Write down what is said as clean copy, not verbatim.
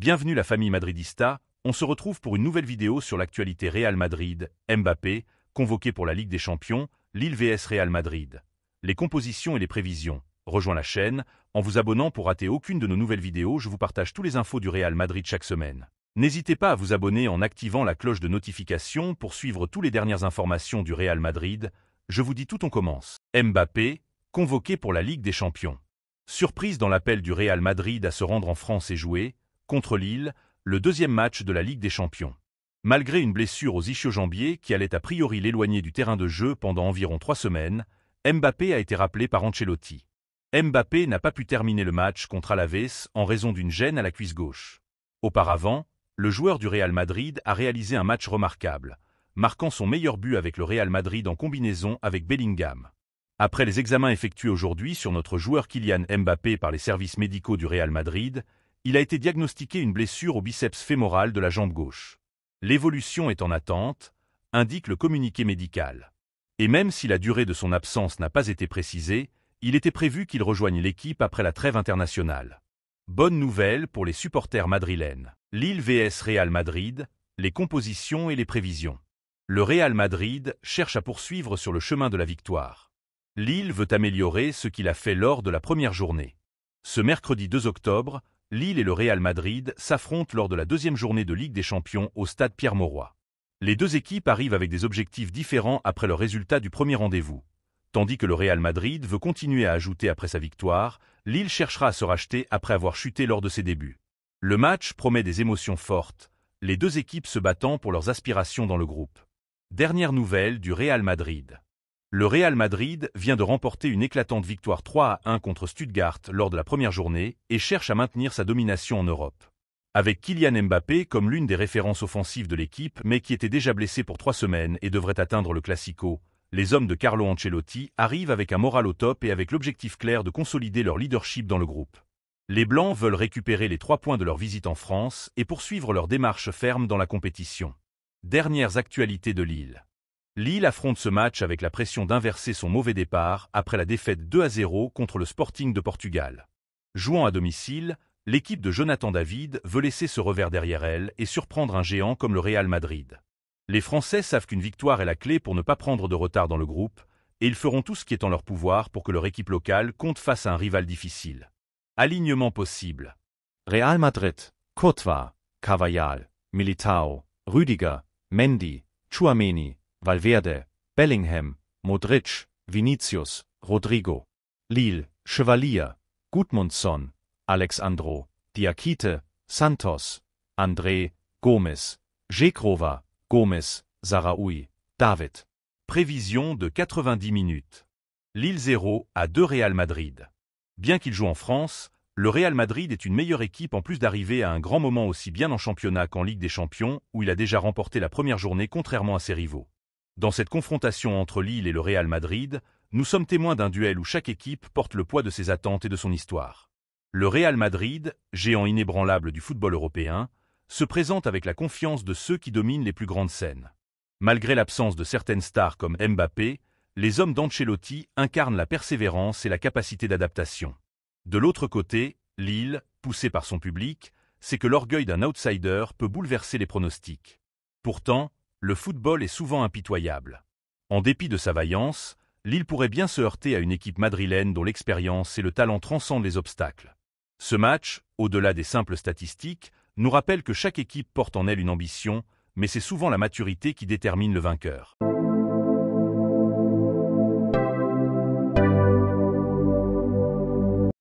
Bienvenue la famille madridista, on se retrouve pour une nouvelle vidéo sur l'actualité Real Madrid, Mbappé, convoqué pour la Ligue des Champions, Lille vs Real Madrid. Les compositions et les prévisions. Rejoins la chaîne, en vous abonnant pour rater aucune de nos nouvelles vidéos, je vous partage tous les infos du Real Madrid chaque semaine. N'hésitez pas à vous abonner en activant la cloche de notification pour suivre toutes les dernières informations du Real Madrid. Je vous dis tout, on commence. Mbappé, convoqué pour la Ligue des Champions. Surprise dans l'appel du Real Madrid à se rendre en France et jouer, contre Lille, le deuxième match de la Ligue des Champions. Malgré une blessure aux ischio-jambiers qui allait a priori l'éloigner du terrain de jeu pendant environ 3 semaines, Mbappé a été rappelé par Ancelotti. Mbappé n'a pas pu terminer le match contre Alaves en raison d'une gêne à la cuisse gauche. Auparavant, le joueur du Real Madrid a réalisé un match remarquable, marquant son meilleur but avec le Real Madrid en combinaison avec Bellingham. Après les examens effectués aujourd'hui sur notre joueur Kylian Mbappé par les services médicaux du Real Madrid, il a été diagnostiqué une blessure au biceps fémoral de la jambe gauche. L'évolution est en attente, indique le communiqué médical. Et même si la durée de son absence n'a pas été précisée, il était prévu qu'il rejoigne l'équipe après la trêve internationale. Bonne nouvelle pour les supporters madrilènes. Lille vs Real Madrid, les compositions et les prévisions. Le Real Madrid cherche à poursuivre sur le chemin de la victoire. Lille veut améliorer ce qu'il a fait lors de la première journée. Ce mercredi 2 octobre, Lille et le Real Madrid s'affrontent lors de la deuxième journée de Ligue des Champions au stade Pierre-Mauroy. Les deux équipes arrivent avec des objectifs différents après le résultat du premier rendez-vous. Tandis que le Real Madrid veut continuer à ajouter après sa victoire, Lille cherchera à se racheter après avoir chuté lors de ses débuts. Le match promet des émotions fortes, les deux équipes se battant pour leurs aspirations dans le groupe. Dernière nouvelle du Real Madrid. Le Real Madrid vient de remporter une éclatante victoire 3-1 contre Stuttgart lors de la première journée et cherche à maintenir sa domination en Europe. Avec Kylian Mbappé comme l'une des références offensives de l'équipe mais qui était déjà blessé pour 3 semaines et devrait atteindre le Classico, les hommes de Carlo Ancelotti arrivent avec un moral au top et avec l'objectif clair de consolider leur leadership dans le groupe. Les Blancs veulent récupérer les 3 points de leur visite en France et poursuivre leur démarche ferme dans la compétition. Dernières actualités de Lille. Lille affronte ce match avec la pression d'inverser son mauvais départ après la défaite 2-0 contre le Sporting de Portugal. Jouant à domicile, l'équipe de Jonathan David veut laisser ce revers derrière elle et surprendre un géant comme le Real Madrid. Les Français savent qu'une victoire est la clé pour ne pas prendre de retard dans le groupe, et ils feront tout ce qui est en leur pouvoir pour que leur équipe locale compte face à un rival difficile. Alignement possible. Real Madrid, Courtois, Carvajal, Militao, Rüdiger, Mendy, Tchouaméni, Valverde, Bellingham, Modric, Vinicius, Rodrigo. Lille, Chevalier, Gudmundsson, Alexandro, Diakite, Santos, André, Gomes, Jekrova, Gomes, Zaraoui, David. Prévision de 90 minutes. Lille 0 à 2 Real Madrid. Bien qu'il joue en France, le Real Madrid est une meilleure équipe en plus d'arriver à un grand moment aussi bien en championnat qu'en Ligue des Champions où il a déjà remporté la première journée contrairement à ses rivaux. Dans cette confrontation entre Lille et le Real Madrid, nous sommes témoins d'un duel où chaque équipe porte le poids de ses attentes et de son histoire. Le Real Madrid, géant inébranlable du football européen, se présente avec la confiance de ceux qui dominent les plus grandes scènes. Malgré l'absence de certaines stars comme Mbappé, les hommes d'Ancelotti incarnent la persévérance et la capacité d'adaptation. De l'autre côté, Lille, poussé par son public, sait que l'orgueil d'un outsider peut bouleverser les pronostics. Pourtant, le football est souvent impitoyable. En dépit de sa vaillance, Lille pourrait bien se heurter à une équipe madrilène dont l'expérience et le talent transcendent les obstacles. Ce match, au-delà des simples statistiques, nous rappelle que chaque équipe porte en elle une ambition, mais c'est souvent la maturité qui détermine le vainqueur.